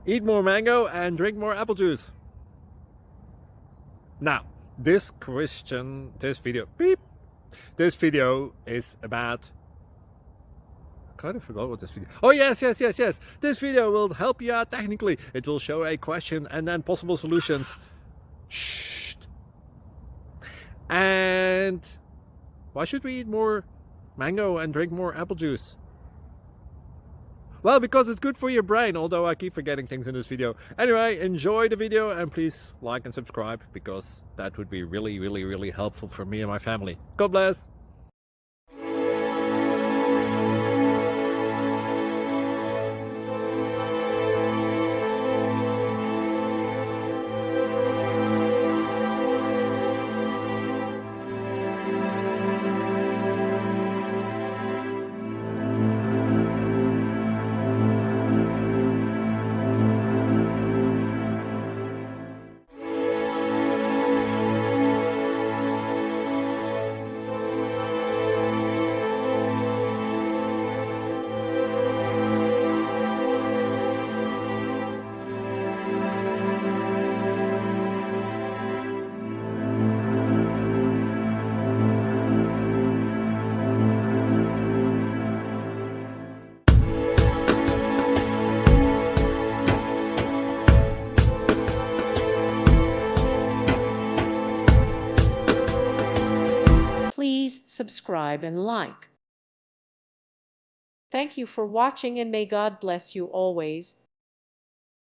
Eat more mango and drink more apple juice. Now, this video is about, I kind of forgot what this video. Oh, yes. This video will help you out technically. It will show a question and then possible solutions. Shh. And why should we eat more mango and drink more apple juice? Well, because it's good for your brain, although I keep forgetting things in this video. Anyway, enjoy the video and please like and subscribe, because that would be really helpful for me and my family. God bless! Please subscribe and like. Thank you for watching, and may God bless you always.